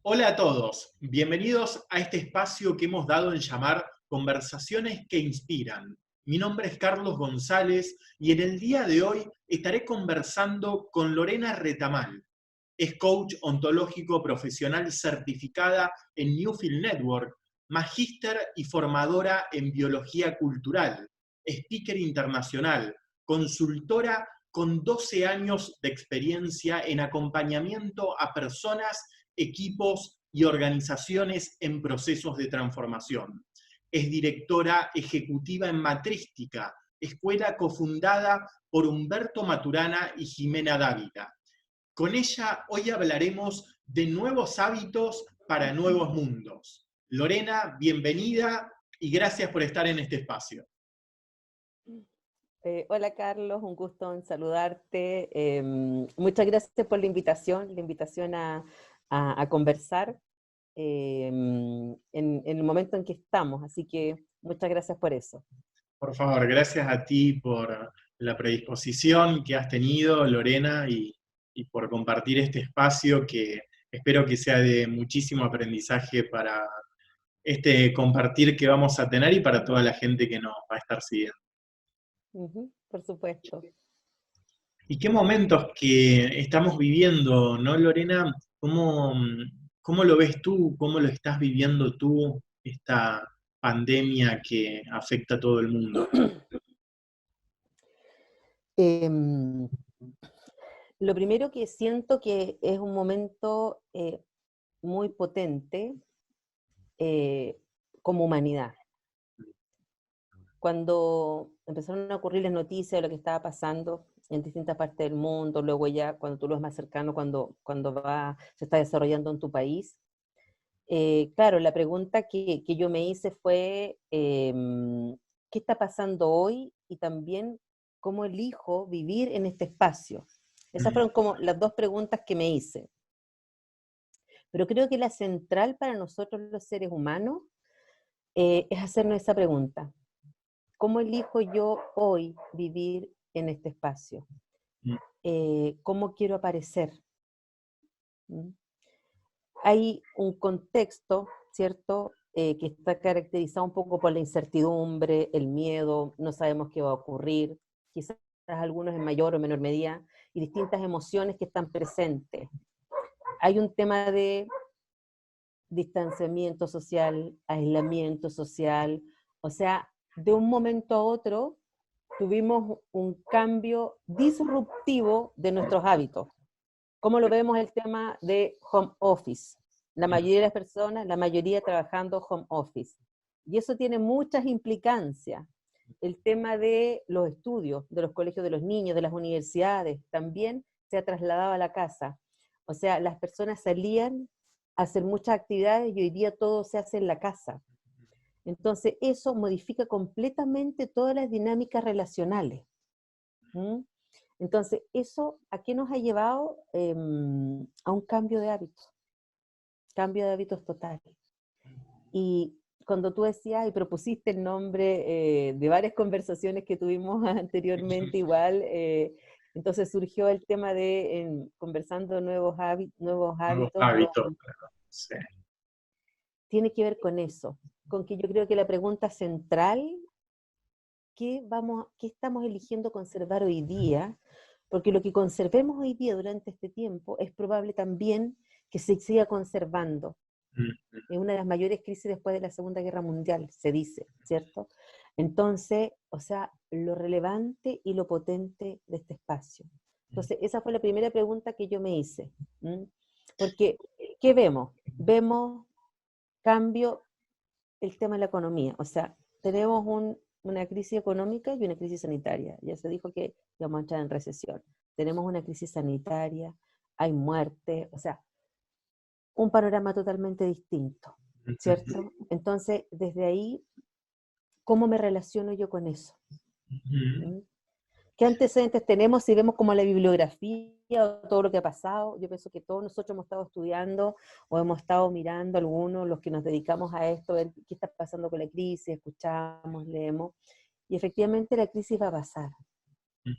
Hola a todos, bienvenidos a este espacio que hemos dado en llamar Conversaciones que Inspiran. Mi nombre es Carlos González y en el día de hoy estaré conversando con Lorena Retamal. Es coach ontológico profesional certificada en Newfield Network, magíster y formadora en biología cultural, speaker internacional, consultora con 12 años de experiencia en acompañamiento a personas, equipos y organizaciones en procesos de transformación. Es directora ejecutiva en Matrística, escuela cofundada por Humberto Maturana y Jimena Dávila. Con ella hoy hablaremos de nuevos hábitos para nuevos mundos. Lorena, bienvenida y gracias por estar en este espacio. Hola Carlos, un gusto en saludarte. Muchas gracias por la invitación a conversar en el momento en que estamos, así que muchas gracias por eso. Por favor, gracias a ti por la predisposición que has tenido, Lorena, y por compartir este espacio que espero que sea de muchísimo aprendizaje para este compartir que vamos a tener y para toda la gente que nos va a estar siguiendo. Por supuesto. ¿Y qué momentos que estamos viviendo, no, Lorena? ¿Cómo lo ves tú? ¿Cómo lo estás viviendo tú, esta pandemia que afecta a todo el mundo? Em, lo primero que siento que es un momento muy potente como humanidad. Cuando empezaron a ocurrir las noticias de lo que estaba pasando en distintas partes del mundo, luego ya cuando tú lo ves más cercano, cuando se está desarrollando en tu país, claro, la pregunta que yo me hice fue, ¿qué está pasando hoy? Y también, ¿cómo elijo vivir en este espacio? Esas fueron como las dos preguntas que me hice. Pero creo que la central para nosotros los seres humanos es hacernos esa pregunta. ¿Cómo elijo yo hoy vivir en este espacio? ¿Cómo quiero aparecer? ¿Mm? Hay un contexto, ¿cierto?, que está caracterizado un poco por la incertidumbre, el miedo, no sabemos qué va a ocurrir, quizás algunos en mayor o menor medida, y distintas emociones que están presentes. Hay un tema de distanciamiento social, aislamiento social, o sea, de un momento a otro tuvimos un cambio disruptivo de nuestros hábitos. ¿Cómo lo vemos el tema de home office? La mayoría de las personas, la mayoría trabajando home office. Y eso tiene muchas implicancias. El tema de los estudios, de los colegios de los niños, de las universidades, también se ha trasladado a la casa. O sea, las personas salían a hacer muchas actividades y hoy día todo se hace en la casa. Entonces, eso modifica completamente todas las dinámicas relacionales. ¿Mm? Entonces, ¿eso a qué nos ha llevado? A un cambio de hábitos total. Y cuando tú decías y propusiste el nombre de varias conversaciones que tuvimos anteriormente, igual, entonces surgió el tema de conversando nuevos Nuevos hábitos, hábitos, sí. tiene que ver con eso, con que yo creo que la pregunta central, ¿qué estamos eligiendo conservar hoy día? Porque lo que conservemos hoy día durante este tiempo es probable también que se siga conservando. Es una de las mayores crisis después de la Segunda Guerra Mundial, se dice, ¿cierto? Entonces, o sea, lo relevante y lo potente de este espacio. Entonces, esa fue la primera pregunta que yo me hice. Porque, ¿qué vemos? Vemos cambio, el tema de la economía. O sea, tenemos una crisis económica y una crisis sanitaria. Ya se dijo que íbamos a entrar en recesión. Tenemos una crisis sanitaria, hay muerte, o sea, un panorama totalmente distinto, ¿cierto? Entonces, desde ahí, ¿cómo me relaciono yo con eso? ¿Mm? ¿Qué antecedentes tenemos si vemos como la bibliografía o todo lo que ha pasado? Yo pienso que todos nosotros hemos estado estudiando o hemos estado mirando, algunos, los que nos dedicamos a esto, ver qué está pasando con la crisis, escuchamos, leemos, y efectivamente la crisis va a pasar.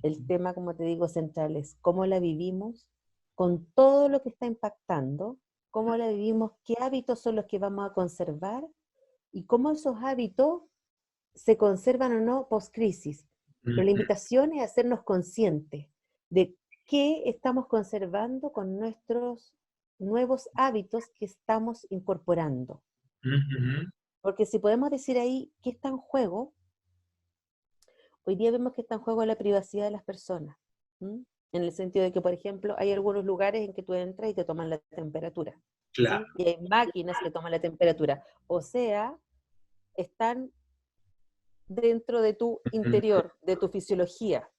El tema, como te digo, central es cómo la vivimos, con todo lo que está impactando, cómo la vivimos, qué hábitos son los que vamos a conservar, y cómo esos hábitos se conservan o no post-crisis. Pero la invitación es hacernos conscientes de qué estamos conservando con nuestros nuevos hábitos que estamos incorporando. Porque si podemos decir ahí qué está en juego, hoy día vemos que está en juego la privacidad de las personas. En el sentido de que, por ejemplo, hay algunos lugares en que tú entras y te toman la temperatura. Claro. ¿Sí? Y hay máquinas que toman la temperatura. O sea, están dentro de tu interior, de tu fisiología.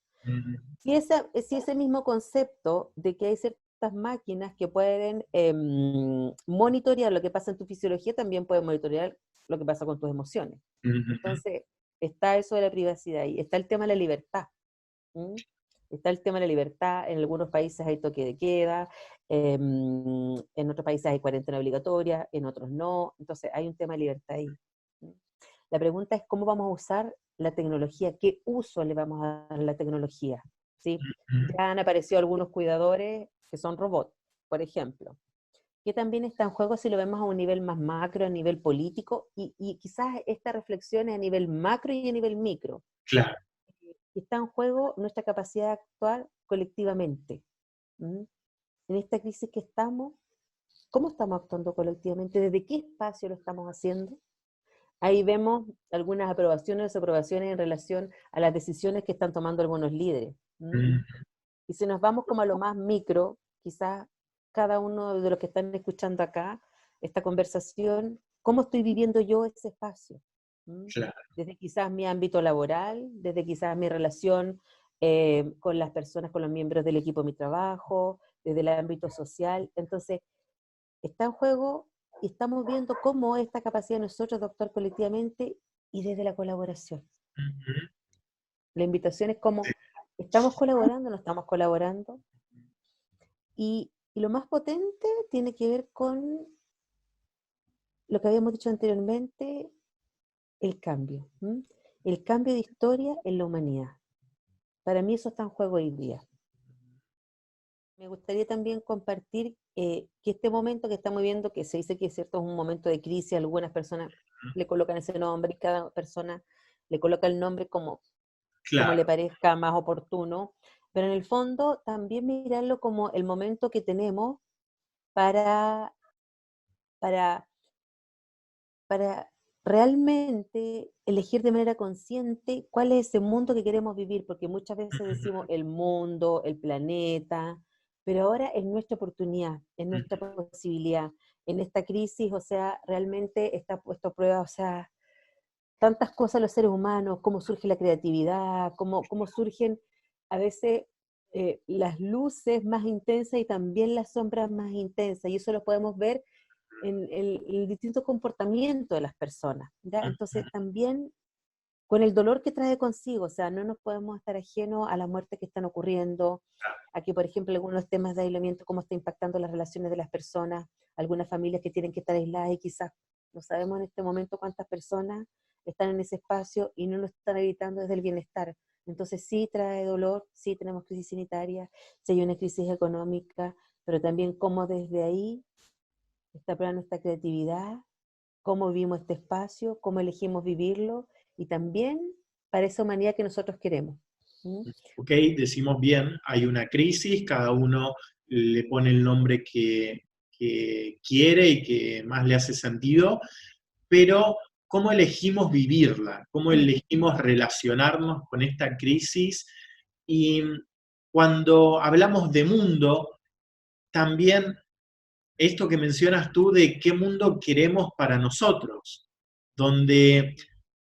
Si ese mismo concepto de que hay ciertas máquinas que pueden monitorear lo que pasa en tu fisiología, también pueden monitorear lo que pasa con tus emociones. Entonces, está eso de la privacidad y está el tema de la libertad. Está el tema de la libertad, en algunos países hay toque de queda, en otros países hay cuarentena obligatoria, en otros no, entonces hay un tema de libertad ahí. La pregunta es cómo vamos a usar la tecnología, qué uso le vamos a dar a la tecnología, ¿sí? Ya han aparecido algunos cuidadores que son robots, por ejemplo, que también está en juego si lo vemos a un nivel más macro, a nivel político, y quizás esta reflexión es a nivel macro y a nivel micro. Claro. Está en juego nuestra capacidad de actuar colectivamente. En esta crisis que estamos, ¿cómo estamos actuando colectivamente? ¿Desde qué espacio lo estamos haciendo? Ahí vemos algunas aprobaciones o desaprobaciones en relación a las decisiones que están tomando algunos líderes. Y si nos vamos como a lo más micro, quizás cada uno de los que están escuchando acá esta conversación, ¿cómo estoy viviendo yo ese espacio? Claro. Desde quizás mi ámbito laboral, desde quizás mi relación con las personas, con los miembros del equipo de mi trabajo, desde el ámbito social. Entonces, está en juego y estamos viendo cómo esta capacidad de nosotros de actuar colectivamente y desde la colaboración. La invitación es cómo estamos colaborando, no estamos colaborando. Y lo más potente tiene que ver con lo que habíamos dicho anteriormente, el cambio. El cambio de historia en la humanidad. Para mí eso está en juego hoy día. Me gustaría también compartir que este momento que estamos viendo, que se dice que es cierto, es un momento de crisis, algunas personas le colocan ese nombre y cada persona le coloca el nombre como le parezca más oportuno, pero en el fondo también mirarlo como el momento que tenemos para, para, para realmente elegir de manera consciente cuál es ese mundo que queremos vivir, porque muchas veces decimos el mundo, el planeta, pero ahora es nuestra oportunidad, es nuestra posibilidad. En esta crisis, o sea, realmente está puesto a prueba, o sea, tantas cosas los seres humanos, cómo surge la creatividad, cómo surgen a veces las luces más intensas y también las sombras más intensas, y eso lo podemos ver en el distinto comportamiento de las personas, ¿ya? Entonces también con el dolor que trae consigo, o sea, no nos podemos estar ajenos a las muertes que están ocurriendo, a que, por ejemplo, algunos temas de aislamiento, cómo está impactando las relaciones de las personas, algunas familias que tienen que estar aisladas y quizás no sabemos en este momento cuántas personas están en ese espacio y no lo están evitando desde el bienestar. Entonces sí trae dolor, sí tenemos crisis sanitaria, sí hay una crisis económica, pero también cómo desde ahí está prueba nuestra creatividad, cómo vivimos este espacio, cómo elegimos vivirlo, y también para esa humanidad que nosotros queremos. Ok, decimos bien, hay una crisis, cada uno le pone el nombre que quiere y que más le hace sentido, pero ¿cómo elegimos vivirla? ¿Cómo elegimos relacionarnos con esta crisis? Y cuando hablamos de mundo, también esto que mencionas tú de qué mundo queremos para nosotros, donde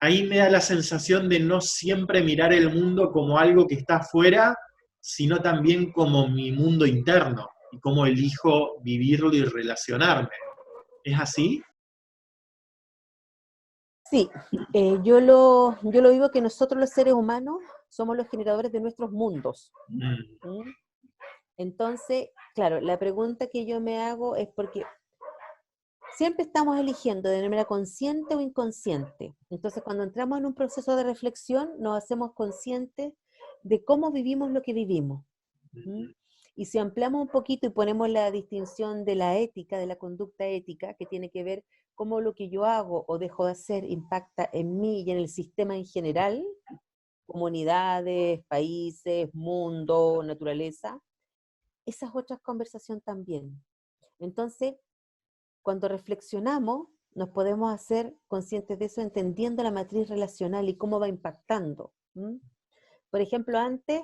ahí me da la sensación de no siempre mirar el mundo como algo que está afuera, sino también como mi mundo interno y cómo elijo vivirlo y relacionarme. ¿Es así? Sí, yo lo vivo que nosotros los seres humanos somos los generadores de nuestros mundos. ¿Mm? Entonces, claro, la pregunta que yo me hago es porque siempre estamos eligiendo de manera consciente o inconsciente. Entonces, cuando entramos en un proceso de reflexión, nos hacemos conscientes de cómo vivimos lo que vivimos. ¿Mm? Y si ampliamos un poquito y ponemos la distinción de la ética, de la conducta ética, que tiene que ver cómo lo que yo hago o dejo de hacer impacta en mí y en el sistema en general, comunidades, países, mundo, naturaleza, esa es otra conversación también. Entonces, cuando reflexionamos, nos podemos hacer conscientes de eso, entendiendo la matriz relacional y cómo va impactando. ¿Mm? Por ejemplo, antes,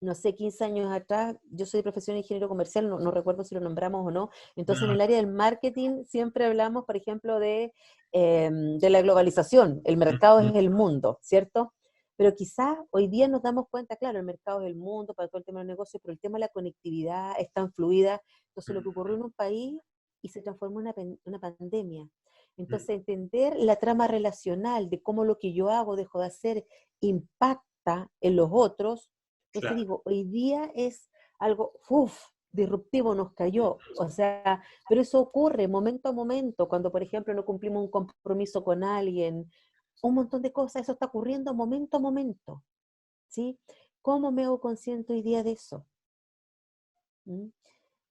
no sé, 15 años atrás, yo soy de profesión de ingeniero comercial, no recuerdo si lo nombramos o no, entonces en el área del marketing siempre hablamos, por ejemplo, de la globalización, el mercado es el mundo, ¿cierto? Pero quizás hoy día nos damos cuenta, claro, el mercado es el mundo para todo el tema del negocio, pero el tema de la conectividad es tan fluida, entonces lo que ocurrió en un país y se transformó en una pandemia. Entonces entender la trama relacional de cómo lo que yo hago, dejo de hacer, impacta en los otros. Entonces Claro. digo, hoy día es algo, disruptivo, nos cayó. O sea, pero eso ocurre momento a momento, cuando por ejemplo no cumplimos un compromiso con alguien, un montón de cosas, eso está ocurriendo momento a momento, ¿sí? ¿Cómo me hago consciente hoy día de eso? ¿Mm?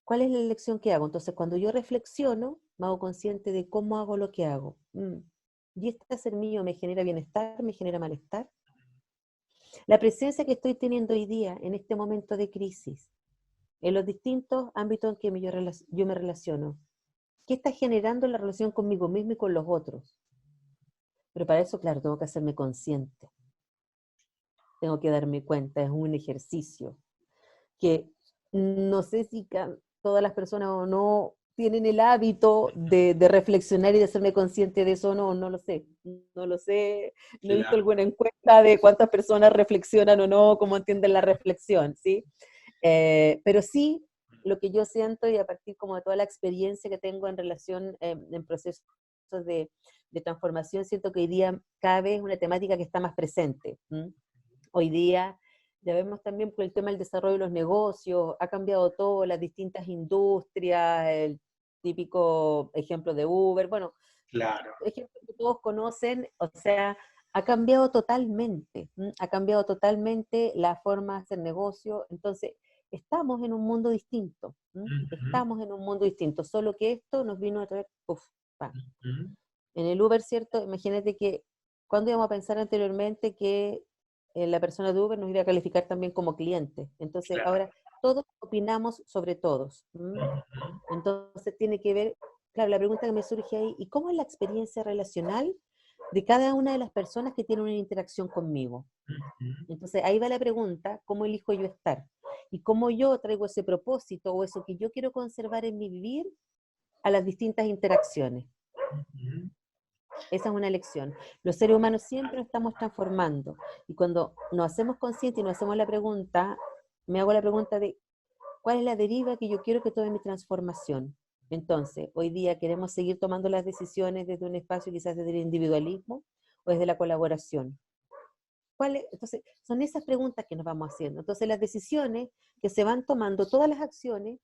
¿Cuál es la elección que hago? Entonces, cuando yo reflexiono, me hago consciente de cómo hago lo que hago. ¿Y este hacer mío me genera bienestar, me genera malestar? La presencia que estoy teniendo hoy día, en este momento de crisis, en los distintos ámbitos en que yo me relaciono, ¿qué está generando la relación conmigo mismo y con los otros? Pero para eso, claro, tengo que hacerme consciente. Tengo que darme cuenta, es un ejercicio que no sé si todas las personas o no tienen el hábito de reflexionar y de hacerme consciente de eso, no lo sé, no lo sé, no he visto Claro. alguna encuesta de cuántas personas reflexionan o no, cómo entienden la reflexión, ¿sí? Pero sí, lo que yo siento y a partir como de toda la experiencia que tengo en relación, en procesos de transformación, siento que hoy día cada vez es una temática que está más presente. Hoy día ya vemos también por el tema del desarrollo de los negocios, ha cambiado todo, las distintas industrias, el típico ejemplo de Uber, bueno, Claro. ejemplos que todos conocen, o sea, ha cambiado totalmente, ha cambiado totalmente la forma de hacer negocio, entonces estamos en un mundo distinto, estamos en un mundo distinto, solo que esto nos vino a traer, en el Uber, ¿cierto? Imagínate que cuando íbamos a pensar anteriormente que la persona de Uber nos iba a calificar también como cliente. Entonces, Claro. ahora todos opinamos sobre todos. Entonces, tiene que ver, claro, la pregunta que me surge ahí, ¿y cómo es la experiencia relacional de cada una de las personas que tienen una interacción conmigo? Entonces, ahí va la pregunta, ¿cómo elijo yo estar? Y cómo yo traigo ese propósito o eso que yo quiero conservar en mi vivir a las distintas interacciones. Esa es una elección. Los seres humanos siempre nos estamos transformando. Y cuando nos hacemos conscientes y nos hacemos la pregunta, me hago la pregunta de ¿cuál es la deriva que yo quiero que tome mi transformación? Entonces, hoy día queremos seguir tomando las decisiones desde un espacio quizás desde el individualismo o desde la colaboración. Entonces, son esas preguntas que nos vamos haciendo. Entonces, las decisiones que se van tomando, todas las acciones,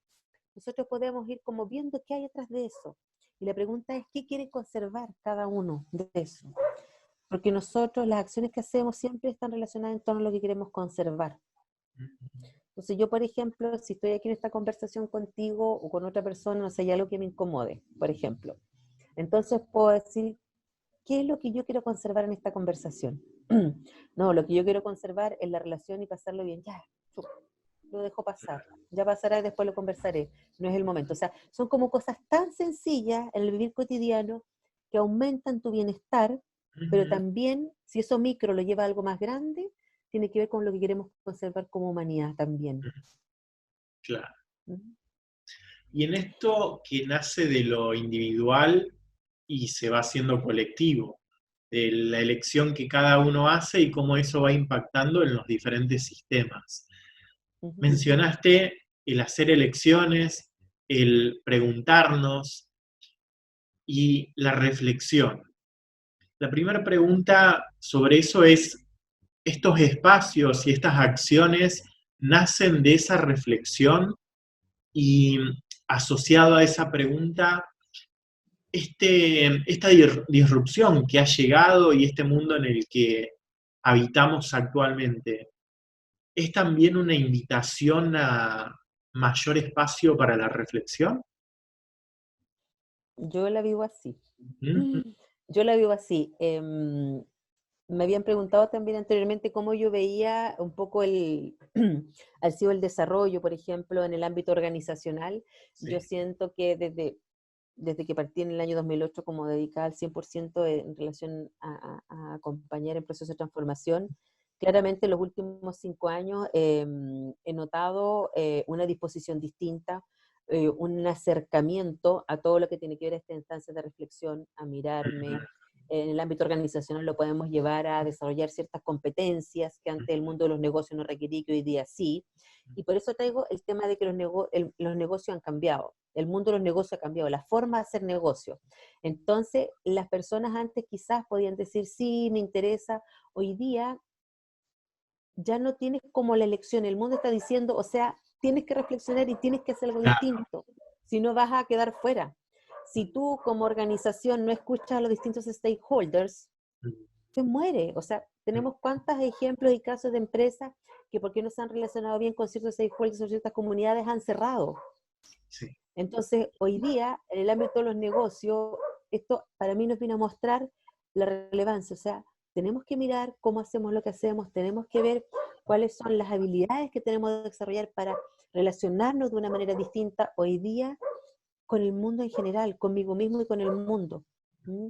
nosotros podemos ir como viendo qué hay detrás de eso. Y la pregunta es, ¿qué quiere conservar cada uno de eso? Porque nosotros, las acciones que hacemos siempre están relacionadas en torno a lo que queremos conservar. Entonces yo, por ejemplo, si estoy aquí en esta conversación contigo o con otra persona, no sé, hay algo que me incomode, por ejemplo. Entonces puedo decir, ¿qué es lo que yo quiero conservar en esta conversación? No, lo que yo quiero conservar es la relación y pasarlo bien. Ya, lo dejo pasar. Ya pasará y después lo conversaré. No es el momento. O sea, son como cosas tan sencillas en el vivir cotidiano que aumentan tu bienestar, pero también, si eso micro lo lleva a algo más grande, tiene que ver con lo que queremos conservar como humanidad también. Claro. ¿Mm? Y en esto que nace de lo individual y se va haciendo colectivo, de la elección que cada uno hace y cómo eso va impactando en los diferentes sistemas. Ujú. Mencionaste el hacer elecciones, el preguntarnos y la reflexión. La primera pregunta sobre eso es, estos espacios y estas acciones nacen de esa reflexión y asociado a esa pregunta, esta disrupción que ha llegado y este mundo en el que habitamos actualmente, ¿es también una invitación a mayor espacio para la reflexión? Yo la vivo así. Ujú. Yo la vivo así. Me habían preguntado también anteriormente cómo yo veía un poco al sido el desarrollo, por ejemplo, en el ámbito organizacional. Yo Sí. siento que desde que partí en el año 2008 como dedicada al 100% en relación a acompañar el proceso de transformación, claramente en los últimos 5 años he notado una disposición distinta, un acercamiento a todo lo que tiene que ver a esta instancia de reflexión, a mirarme. En el ámbito organizacional lo podemos llevar a desarrollar ciertas competencias que antes el mundo de los negocios no requería, que hoy día sí. Y por eso traigo el tema de que los negocios han cambiado, el mundo de los negocios ha cambiado, la forma de hacer negocio. Entonces, las personas antes quizás podían decir, sí, me interesa. Hoy día ya no tienes como la elección, el mundo está diciendo, o sea, tienes que reflexionar y tienes que hacer algo Claro. distinto, si no vas a quedar fuera. Si tú como organización no escuchas a los distintos stakeholders, se muere. O sea, tenemos cuántos ejemplos y casos de empresas que porque no se han relacionado bien con ciertos stakeholders o ciertas comunidades han cerrado. Sí. Entonces, hoy día, en el ámbito de los negocios, esto para mí nos viene a mostrar la relevancia. O sea, tenemos que mirar cómo hacemos lo que hacemos, tenemos que ver cuáles son las habilidades que tenemos que desarrollar para relacionarnos de una manera distinta hoy día con el mundo en general, conmigo mismo y con el mundo. ¿Mm?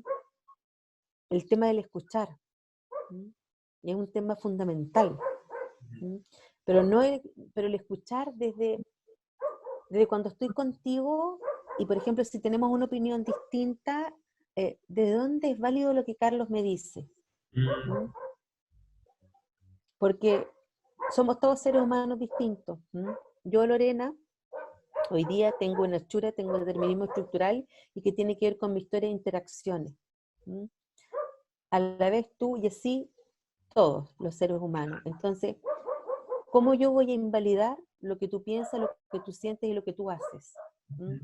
El tema del escuchar. ¿Mm? Es un tema fundamental. ¿Mm? Pero, no el, pero el escuchar desde cuando estoy contigo y, por ejemplo, si tenemos una opinión distinta, ¿de dónde es válido lo que Carlos me dice? ¿Mm? Porque somos todos seres humanos distintos. ¿Mm? Yo, Lorena, hoy día tengo una hechura, tengo un determinismo estructural y que tiene que ver con mi historia de interacciones. ¿Mm? A la vez tú y así todos los seres humanos. Entonces, ¿cómo yo voy a invalidar lo que tú piensas, lo que tú sientes y lo que tú haces? ¿Mm?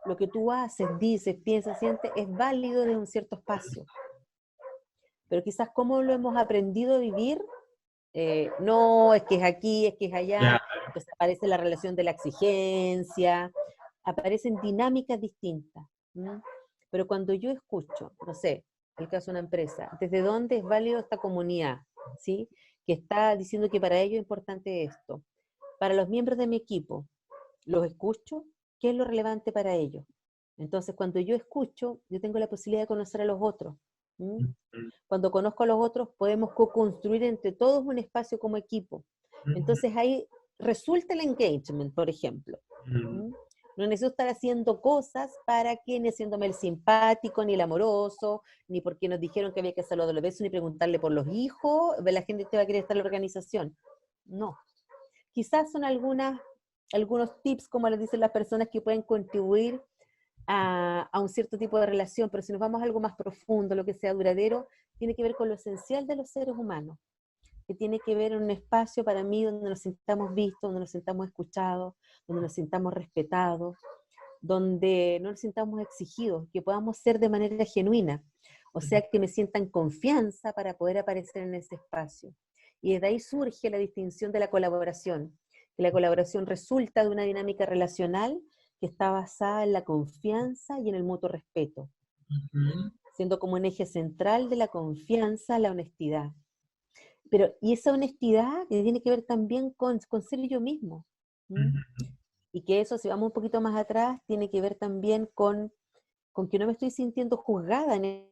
Lo que tú haces, dices, piensas, sientes, es válido desde un cierto espacio. Pero quizás cómo lo hemos aprendido a vivir, no, es que es aquí, es que es allá, Claro. entonces aparece la relación de la exigencia, aparecen dinámicas distintas. ¿Mm? Pero cuando yo escucho, no sé, el caso de una empresa, ¿desde dónde es válido esta comunidad? ¿Sí? Que está diciendo que para ellos es importante esto. Para los miembros de mi equipo, los escucho, ¿qué es lo relevante para ellos? Entonces, cuando yo escucho, yo tengo la posibilidad de conocer a los otros. ¿Mm? Cuando conozco a los otros, podemos co-construir entre todos un espacio como equipo. Entonces, ahí resulta el engagement, por ejemplo. ¿Mm? No necesito estar haciendo cosas para que ni haciéndome el simpático, ni el amoroso, ni porque nos dijeron que había que hacerlo de los besos, ni preguntarle por los hijos, la gente te va a querer estar en la organización. No. Quizás son algunos tips, como les dicen las personas, que pueden contribuir a un cierto tipo de relación, pero si nos vamos a algo más profundo, lo que sea duradero, tiene que ver con lo esencial de los seres humanos, que tiene que ver en un espacio para mí donde nos sintamos vistos, donde nos sintamos escuchados, donde nos sintamos respetados, donde no nos sintamos exigidos, que podamos ser de manera genuina, o sea, que me sientan confianza para poder aparecer en ese espacio. Y desde ahí surge la distinción de la colaboración, que la colaboración resulta de una dinámica relacional que está basada en la confianza y en el mutuo respeto, siendo como un eje central de la confianza la honestidad. Pero, y esa honestidad que tiene que ver también con ser yo mismo. ¿Mm? Y que eso, si vamos un poquito más atrás, tiene que ver también con que no me estoy sintiendo juzgada en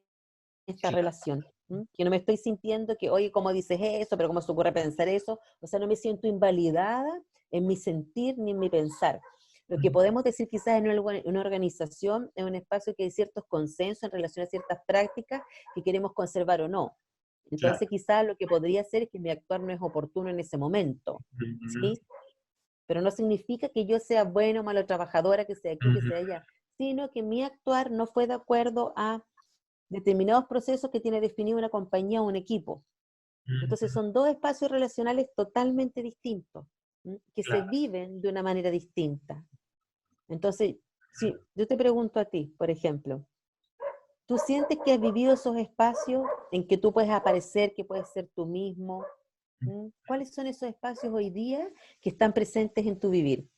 esta relación. ¿Mm? Que no me estoy sintiendo que, oye, ¿cómo dices eso? Pero ¿cómo se ocurre pensar eso? O sea, no me siento invalidada en mi sentir ni en mi pensar. Lo que podemos decir quizás en una organización es un espacio que hay ciertos consensos en relación a ciertas prácticas que queremos conservar o no. Claro. Entonces quizás lo que podría ser es que mi actuar no es oportuno en ese momento, ¿sí? Pero no significa que yo sea buena o mala trabajadora, que sea aquí, que sea allá, sino que mi actuar no fue de acuerdo a determinados procesos que tiene definido una compañía o un equipo. Entonces son dos espacios relacionales totalmente distintos, que se claro. viven de una manera distinta. Entonces, si yo te pregunto a ti, por ejemplo, ¿tú sientes que has vivido esos espacios en que tú puedes aparecer, que puedes ser tú mismo? ¿Cuáles son esos espacios hoy día que están presentes en tu vivir?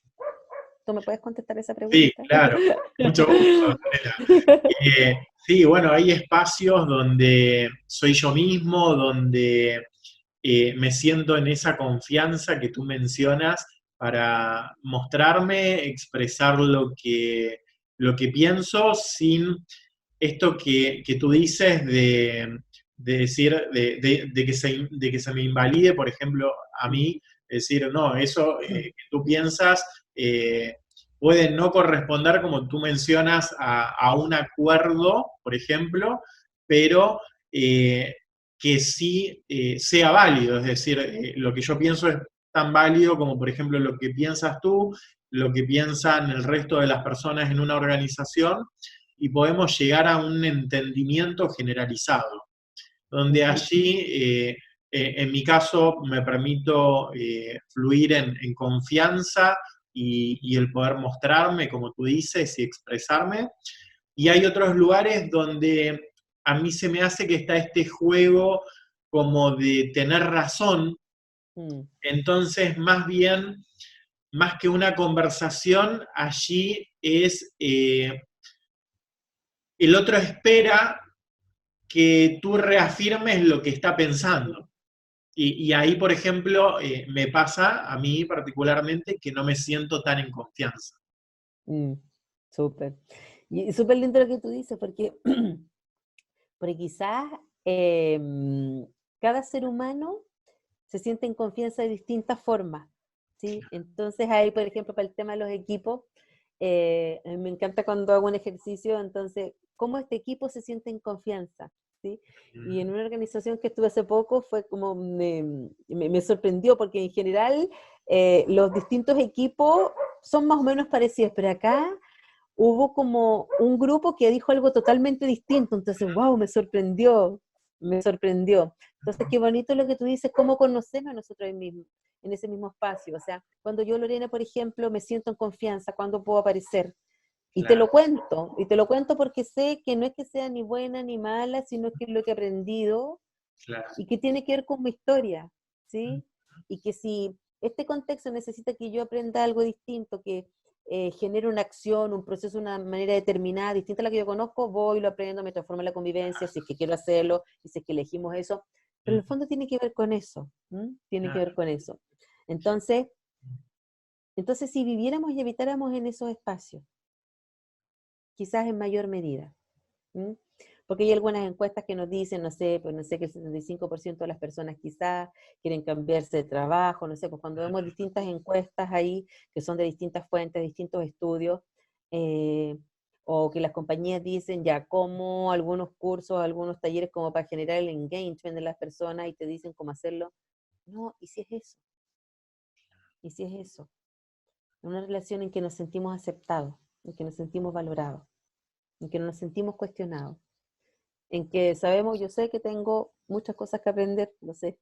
¿Tú me puedes contestar esa Sí, pregunta? claro. Mucho gusto, Antonella. Sí, bueno, hay espacios donde soy yo mismo, donde me siento en esa confianza que tú mencionas para mostrarme, expresar lo que pienso sin esto que tú dices de decir, de que se me invalide, por ejemplo, a mí, decir, no, eso que tú piensas puede no corresponder, como tú mencionas, a un acuerdo, por ejemplo, pero que sí sea válido, es decir, lo que yo pienso es tan válido como, por ejemplo, lo que piensas tú, lo que piensan el resto de las personas en una organización, y podemos llegar a un entendimiento generalizado, donde allí, en mi caso, me permito fluir en confianza y el poder mostrarme, como tú dices, y expresarme. Y hay otros lugares donde a mí se me hace que está este juego como de tener razón, Mm, entonces más bien, más que una conversación, allí es el otro espera que tú reafirmes lo que está pensando. Y ahí, por ejemplo, me pasa a mí particularmente que no me siento tan en confianza. mm, súper. Y súper lindo lo que tú dices, porque, porque quizás cada ser humano se siente en confianza de distintas formas, ¿sí? Entonces ahí, por ejemplo, para el tema de los equipos, a mí me encanta cuando hago un ejercicio, entonces, ¿cómo este equipo se siente en confianza? ¿Sí? Y en una organización que estuve hace poco fue como, me sorprendió, porque en general los distintos equipos son más o menos parecidos, pero acá hubo como un grupo que dijo algo totalmente distinto, entonces, wow, me sorprendió, me sorprendió. Entonces, qué bonito lo que tú dices, cómo conocernos a nosotros mismos, en ese mismo espacio. O sea, cuando yo, Lorena, por ejemplo, me siento en confianza, cuando puedo aparecer, Claro, y te lo cuento porque sé que no es que sea ni buena ni mala, sino que es lo que he aprendido claro. y que tiene que ver con mi historia, ¿sí? Y que si este contexto necesita que yo aprenda algo distinto, que genere una acción, un proceso, una manera determinada, distinta a la que yo conozco, voy, lo aprendo, me transformo en la convivencia, si es que quiero hacerlo, y si es que elegimos eso, pero en el fondo tiene que ver con eso, ¿m? Tiene que ver con eso. Entonces, entonces, si viviéramos y habitáramos en esos espacios, quizás en mayor medida, ¿m? Porque hay algunas encuestas que nos dicen, no sé, pues no sé, que el 75% de las personas quizás quieren cambiarse de trabajo, no sé, pues cuando vemos distintas encuestas ahí, que son de distintas fuentes, distintos estudios, eh, o que las compañías dicen ya como algunos cursos, algunos talleres como para generar el engagement de las personas y te dicen cómo hacerlo. No, ¿y si es eso? ¿Y si es eso? Una relación en que nos sentimos aceptados, en que nos sentimos valorados, en que no nos sentimos cuestionados, en que sabemos, yo sé que tengo muchas cosas que aprender, lo sé,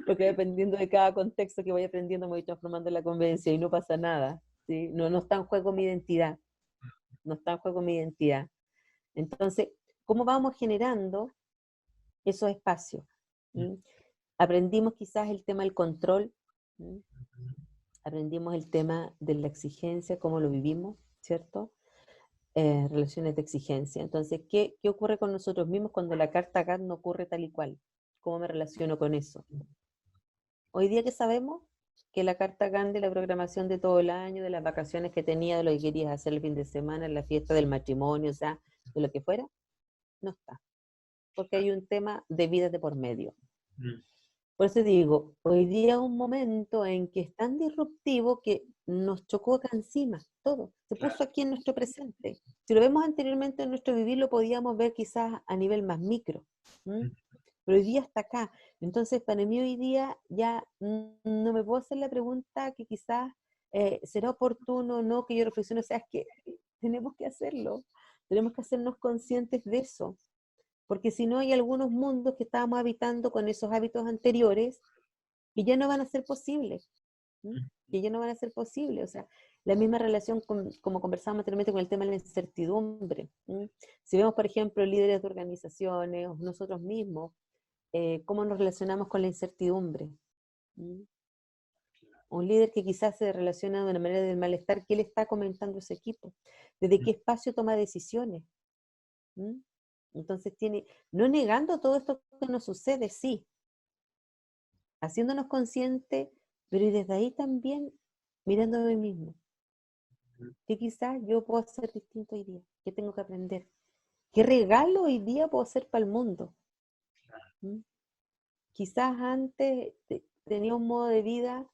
porque dependiendo de cada contexto que voy aprendiendo me voy transformando en la convivencia y no pasa nada, ¿sí? No, no está en juego mi identidad, no está en juego mi identidad. Entonces, ¿cómo vamos generando esos espacios? ¿Mm? Aprendimos quizás el tema del control, ¿mm? Aprendimos el tema de la exigencia, cómo lo vivimos, ¿cierto? Relaciones de exigencia. Entonces, ¿qué ocurre con nosotros mismos cuando la carta GAT no ocurre tal y cual? ¿Cómo me relaciono con eso? Hoy día que sabemos que la carta GAN de la programación de todo el año, de las vacaciones que tenía, de lo que querías hacer el fin de semana, la fiesta del matrimonio, o sea, de lo que fuera, no está, porque hay un tema de vida de por medio. Por eso digo, hoy día es un momento en que es tan disruptivo que nos chocó acá encima, todo, se puso aquí en nuestro presente. Si lo vemos anteriormente en nuestro vivir, lo podíamos ver quizás a nivel más micro, ¿m? Pero hoy día está acá. Entonces, para mí hoy día ya no me puedo hacer la pregunta que quizás será oportuno o no que yo reflexione, o sea, es que tenemos que hacerlo, tenemos que hacernos conscientes de eso, Porque si no, hay algunos mundos que estábamos habitando con esos hábitos anteriores que ya no van a ser posibles. ¿Mm? Que ya no van a ser posibles. O sea, la misma relación como conversábamos anteriormente con el tema de la incertidumbre. ¿Mm? Si vemos, por ejemplo, líderes de organizaciones o nosotros mismos, cómo nos relacionamos con la incertidumbre. ¿Mm? Un líder que quizás se relaciona de una manera del malestar, ¿qué le está comentando a su equipo? ¿Desde qué espacio toma decisiones? ¿Mm? Entonces no negando todo esto que nos sucede, sí, haciéndonos conscientes, pero y desde ahí también mirando a mí mismo, que quizás yo puedo ser distinto hoy día, que tengo que aprender, qué regalo hoy día puedo hacer para el mundo. ¿Mm? Quizás antes tenía un modo de vida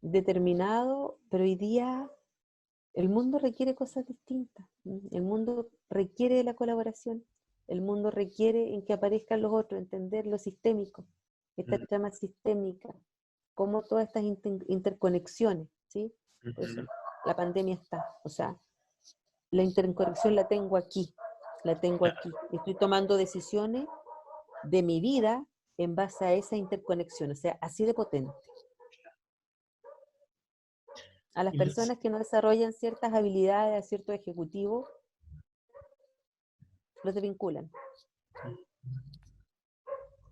determinado, pero hoy día el mundo requiere cosas distintas. El mundo requiere de la colaboración. El mundo requiere en que aparezcan los otros, entender lo sistémico, esta trama sistémica, cómo todas estas interconexiones, ¿sí? Por eso la pandemia está. O sea, la interconexión la tengo aquí, la tengo aquí. Estoy tomando decisiones de mi vida en base a esa interconexión, o sea, así de potente. A las personas que no desarrollan ciertas habilidades, a ciertos ejecutivos, los desvinculan.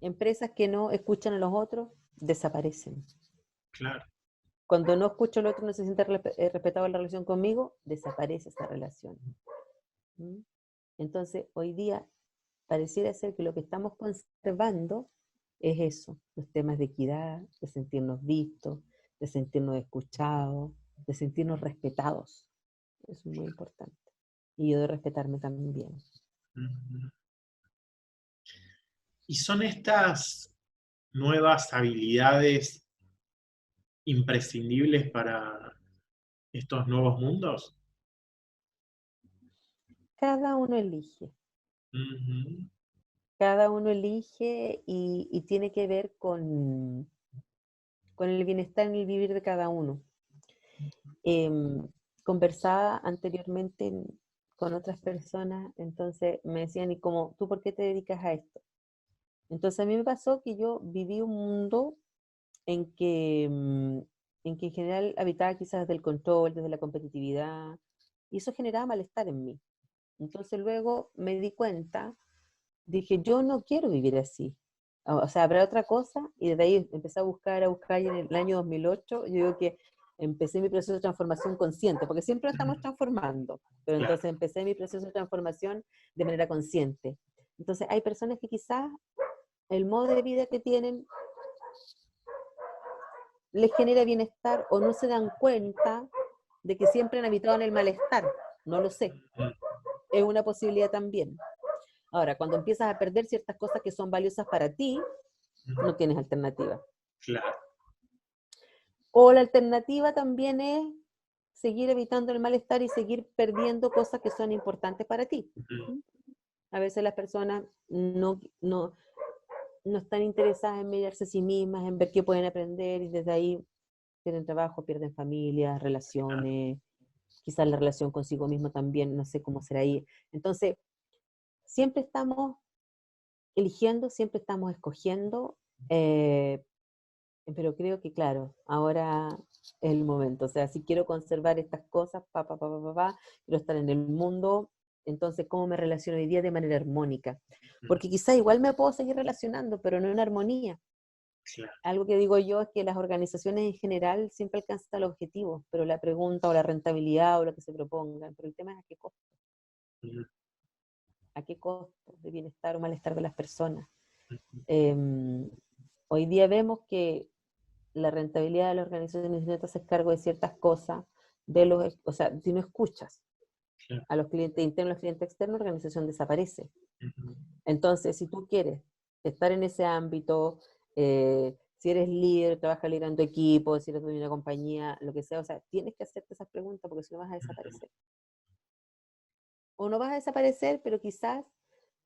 Empresas que no escuchan a los otros, desaparecen. Claro. Cuando no escucho al otro, no se siente respetado en la relación conmigo, desaparece esa relación. ¿Mm? Entonces, hoy día, pareciera ser que lo que estamos conservando es eso, los temas de equidad, de sentirnos vistos, de sentirnos escuchados, de sentirnos respetados. Eso es muy importante. Y yo de respetarme también. ¿Y son estas nuevas habilidades imprescindibles para estos nuevos mundos? Cada uno elige. Uh-huh. Cada uno elige y tiene que ver con el bienestar en el vivir de cada uno. Conversaba anteriormente con otras personas, entonces me decían, ¿y cómo, tú por qué te dedicas a esto? Entonces a mí me pasó que yo viví un mundo en que en general habitaba quizás desde el control, desde la competitividad, y eso generaba malestar en mí. Entonces luego me di cuenta, dije, yo no quiero vivir así. O sea, habrá otra cosa, y desde ahí empecé a buscar, y en el año 2008, yo digo que empecé mi proceso de transformación consciente, porque siempre estamos transformando, pero Claro. entonces empecé mi proceso de transformación de manera consciente. Entonces hay personas que quizás el modo de vida que tienen les genera bienestar o no se dan cuenta de que siempre han habitado en el malestar, no lo sé, es una posibilidad también. Ahora, cuando empiezas a perder ciertas cosas que son valiosas para ti, no tienes alternativa. Claro. O la alternativa también es seguir evitando el malestar y seguir perdiendo cosas que son importantes para ti. A veces las personas no están interesadas en mirarse a sí mismas, en ver qué pueden aprender, y desde ahí pierden trabajo, pierden familia, relaciones, quizás la relación consigo mismo también, no sé cómo será ahí. Entonces, siempre estamos eligiendo, siempre estamos escogiendo, pero creo que, claro, ahora es el momento. O sea, si quiero conservar estas cosas, quiero estar en el mundo, entonces, ¿cómo me relaciono hoy día de manera armónica? Porque quizá igual me puedo seguir relacionando, pero no en armonía. Claro. Algo que digo yo es que las organizaciones en general siempre alcanzan el objetivo, pero la pregunta o la rentabilidad o lo que se propongan, pero el tema es a qué costo. ¿A qué costo de bienestar o malestar de las personas? Hoy día vemos que la rentabilidad de la organización necesita hacer cargo de ciertas cosas, o sea, si no escuchas a los clientes internos, a los clientes externos, la organización desaparece. Entonces, si tú quieres estar en ese ámbito, si eres líder, trabajas liderando equipos, si eres de una compañía, lo que sea, o sea, tienes que hacerte esas preguntas porque si no vas a desaparecer. O no vas a desaparecer, pero quizás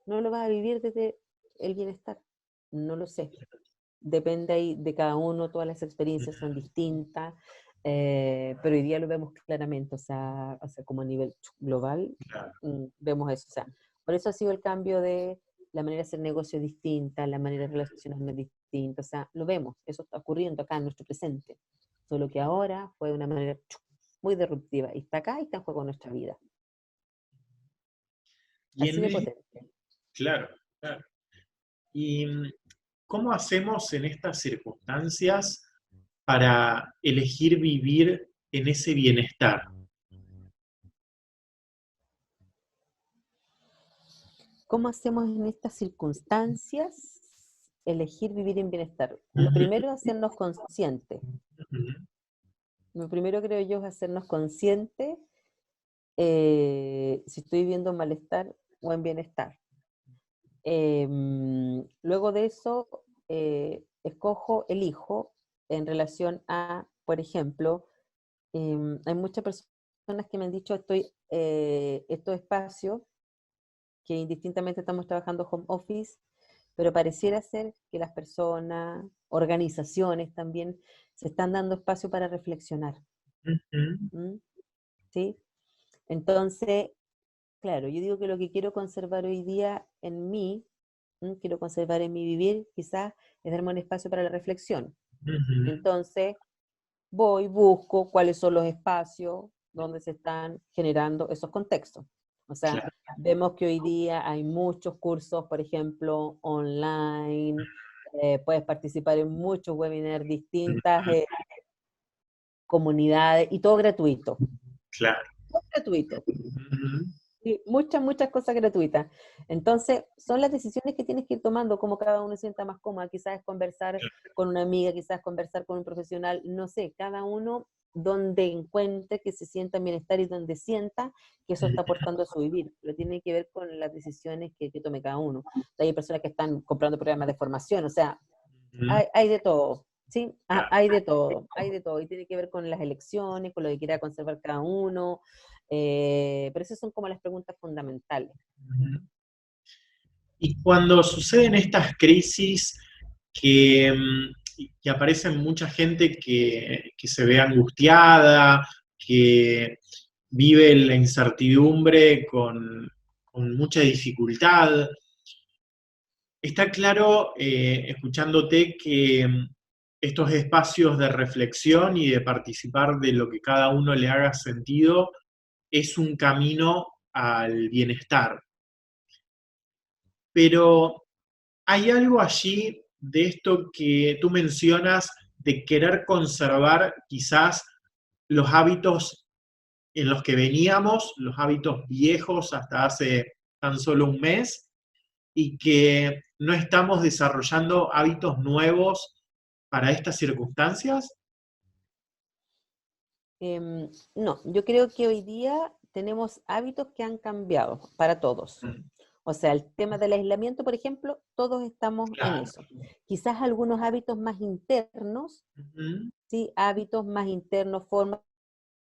no lo vas a vivir desde el bienestar. No lo sé. Depende ahí de cada uno, todas las experiencias son distintas, pero hoy día lo vemos claramente, o sea como a nivel global, Claro. vemos eso. O sea, Por eso ha sido el cambio de la manera de hacer negocio distinta, la manera de relacionarnos distinta. O sea, lo vemos, eso está ocurriendo acá en nuestro presente. Solo que ahora fue de una manera muy disruptiva. Y está acá y está en juego nuestra vida. Y Así de potente. claro, claro. ¿Y cómo hacemos en estas circunstancias para elegir vivir en ese bienestar? ¿Cómo hacemos en estas circunstancias elegir vivir en bienestar? Lo Ujú, primero es hacernos conscientes. ujú. Lo primero creo yo es hacernos conscientes si estoy viviendo malestar o en bienestar. Luego de eso, elijo en relación a, por ejemplo, hay muchas personas que me han dicho estos espacios que indistintamente estamos trabajando home office, pero pareciera ser que las personas, organizaciones también, se están dando espacio para reflexionar. Ujú. ¿Mm? ¿Sí? Entonces, claro, yo digo que lo que quiero conservar hoy día en mí, quiero conservar en mi vivir, quizás es darme un espacio para la reflexión. Ujú. Entonces, busco cuáles son los espacios donde se están generando esos contextos. O sea, Claro. vemos que hoy día hay muchos cursos, por ejemplo, online, puedes participar en muchos webinars, distintas comunidades, y todo gratuito. Claro. Todo gratuito. Ujú. Sí, muchas cosas gratuitas. Entonces, son las decisiones que tienes que ir tomando, como cada uno se sienta más cómoda. Quizás es conversar con una amiga, quizás conversar con un profesional, no sé, cada uno donde encuentre que se sienta en bienestar y donde sienta que eso está aportando a su vivir. Pero tiene que ver con las decisiones que tome cada uno. Hay personas que están comprando programas de formación, o sea, Ujú. hay de todo. Sí, Claro. hay de todo, hay de todo, y tiene que ver con las elecciones, con lo que quiera conservar cada uno, pero esas son como las preguntas fundamentales. Ujú. Y cuando suceden estas crisis que aparecen mucha gente que se ve angustiada, que vive la incertidumbre con mucha dificultad, está claro, escuchándote, que estos espacios de reflexión y de participar de lo que cada uno le haga sentido es un camino al bienestar. Pero hay algo allí de esto que tú mencionas, de querer conservar quizás los hábitos en los que veníamos, los hábitos viejos hasta hace tan solo un mes, y que no estamos desarrollando hábitos nuevos para estas circunstancias. No, yo creo que hoy día tenemos hábitos que han cambiado para todos. Mm. O sea, el tema del aislamiento, por ejemplo, todos estamos en Claro. eso. Quizás algunos hábitos más internos, Ujú. ¿sí? Hábitos más internos, formas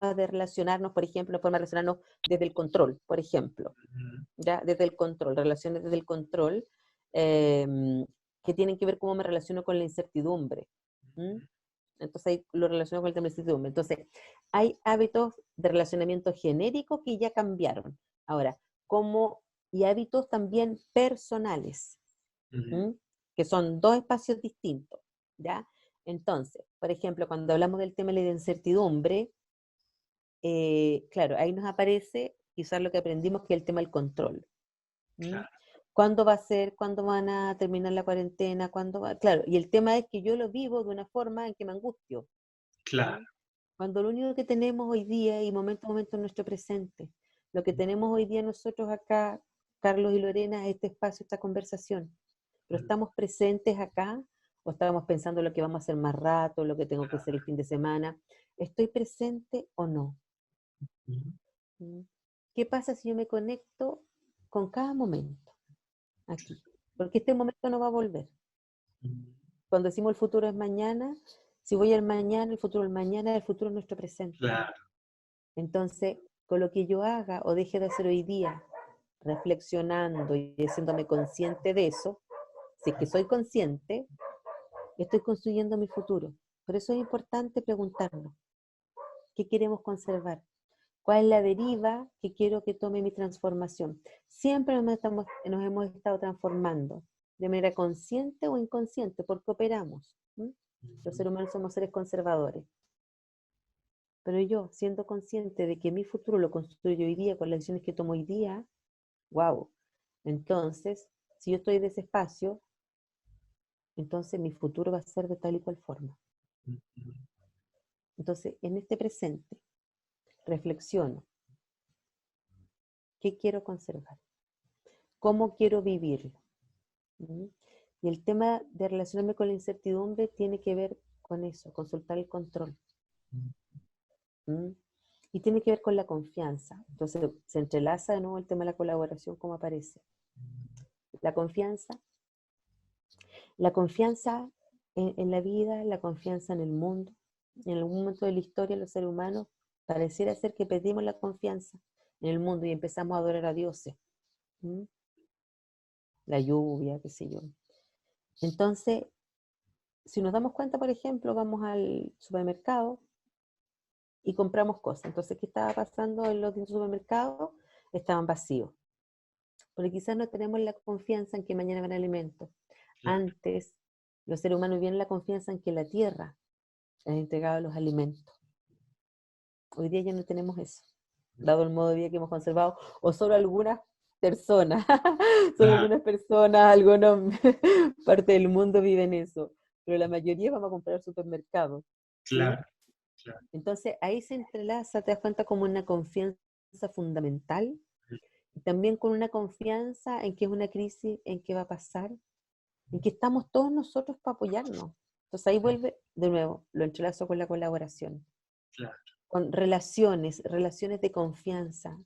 de relacionarnos, por ejemplo, formas de relacionarnos desde el control, por ejemplo, Ujú. ¿ya? Desde el control, relaciones desde el control, em, que tienen que ver cómo me relaciono con la incertidumbre. ¿M? Entonces ahí lo relaciono con el tema de la incertidumbre. Entonces, hay hábitos de relacionamiento genérico que ya cambiaron. Ahora, como, y hábitos también personales, Ujú. ¿m? Que son dos espacios distintos, ¿ya? Entonces, por ejemplo, cuando hablamos del tema de la incertidumbre, claro, ahí nos aparece quizás lo que aprendimos que es el tema del control. ¿M? Claro. ¿Cuándo va a ser? ¿Cuándo van a terminar la cuarentena? ¿Cuándo va? Claro, y el tema es que yo lo vivo de una forma en que me angustio. Claro. ¿M? Cuando lo único que tenemos hoy día y momento a momento en nuestro presente, lo que tenemos hoy día nosotros acá, Carlos y Lorena, es este espacio, esta conversación. Pero Ujú. estamos presentes acá o estamos pensando lo que vamos a hacer más rato, lo que tengo que hacer el fin de semana. ¿Estoy presente o no? Ujú. ¿Mm? ¿Qué pasa si yo me conecto con cada momento aquí? Porque este momento no va a volver. Cuando decimos el futuro es mañana, si voy al mañana, el futuro es nuestro presente. Claro. Entonces, con lo que yo haga o deje de hacer hoy día, reflexionando y haciéndome consciente de eso, si es que soy consciente, estoy construyendo mi futuro. Por eso es importante preguntarnos, ¿qué queremos conservar? ¿Cuál es la deriva que quiero que tome mi transformación? Siempre nos hemos estado transformando, de manera consciente o inconsciente, porque operamos. Los seres humanos somos seres conservadores. Pero yo, siendo consciente de que mi futuro lo construyo hoy día con las decisiones que tomo hoy día, wow. Entonces, si yo estoy de ese espacio, entonces mi futuro va a ser de tal y cual forma. Entonces, en este presente, reflexiono. ¿Qué quiero conservar? ¿Cómo quiero vivirlo? Y el tema de relacionarme con la incertidumbre tiene que ver con eso, con soltar el control. Y tiene que ver con la confianza. Entonces se entrelaza de nuevo el tema de la colaboración, como aparece. La confianza en la vida, la confianza en el mundo. En algún momento de la historia, los seres humanos pareciera ser que perdimos la confianza en el mundo y empezamos a adorar a dioses. La lluvia, qué sé yo. Entonces, si nos damos cuenta, por ejemplo, vamos al supermercado y compramos cosas. Entonces, ¿qué estaba pasando en los supermercados? Estaban vacíos. Porque quizás no tenemos la confianza en que mañana habrá alimentos. Antes, los seres humanos vivían la confianza en que la tierra les entregaba los alimentos. Hoy día ya no tenemos eso, dado el modo de vida que hemos conservado, o solo algunas personas, algunas parte del mundo viven eso, pero la mayoría vamos a comprar al supermercado. Claro, ¿sí? Claro. Entonces ahí se entrelaza, te das cuenta, como una confianza fundamental, y también con una confianza en que es una crisis, en que va a pasar, en que estamos todos nosotros para apoyarnos. Entonces ahí vuelve, de nuevo, lo entrelazo con la colaboración. Claro. Con relaciones de confianza,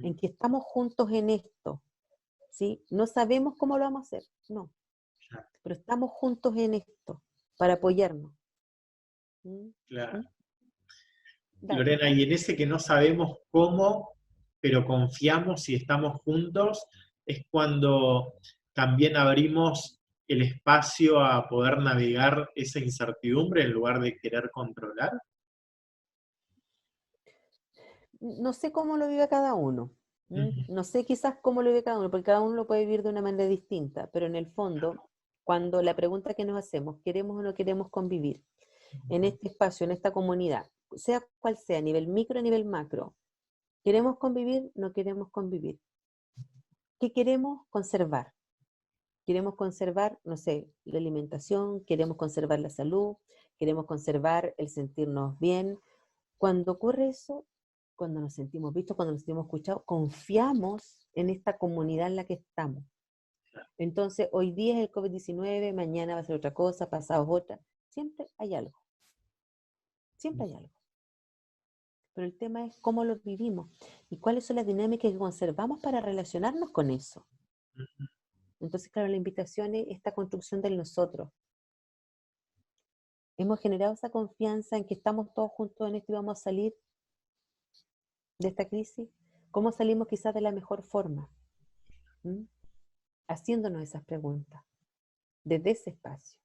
en que estamos juntos en esto, ¿sí? No sabemos cómo lo vamos a hacer, no, pero estamos juntos en esto, para apoyarnos. Claro. Dale. Lorena, y en ese que no sabemos cómo, pero confiamos y estamos juntos, es cuando también abrimos el espacio a poder navegar esa incertidumbre en lugar de querer controlar. No sé cómo lo vive cada uno. No sé quizás cómo lo vive cada uno, porque cada uno lo puede vivir de una manera distinta, pero en el fondo, cuando la pregunta que nos hacemos, ¿queremos o no queremos convivir en este espacio, en esta comunidad, sea cual sea, a nivel micro, a nivel macro? ¿Queremos convivir? ¿No queremos convivir? ¿Qué queremos conservar? Queremos conservar, no sé, la alimentación, queremos conservar la salud, queremos conservar el sentirnos bien. Cuando ocurre eso, cuando nos sentimos vistos, cuando nos sentimos escuchados, confiamos en esta comunidad en la que estamos. Entonces, hoy día es el COVID-19, mañana va a ser otra cosa, pasado es otra. Siempre hay algo. Siempre hay algo. Pero el tema es cómo lo vivimos y cuáles son las dinámicas que conservamos para relacionarnos con eso. Entonces, claro, la invitación es esta construcción del nosotros. Hemos generado esa confianza en que estamos todos juntos en esto y vamos a salir de esta crisis. ¿Cómo salimos quizás de la mejor forma? Haciéndonos esas preguntas, desde ese espacio.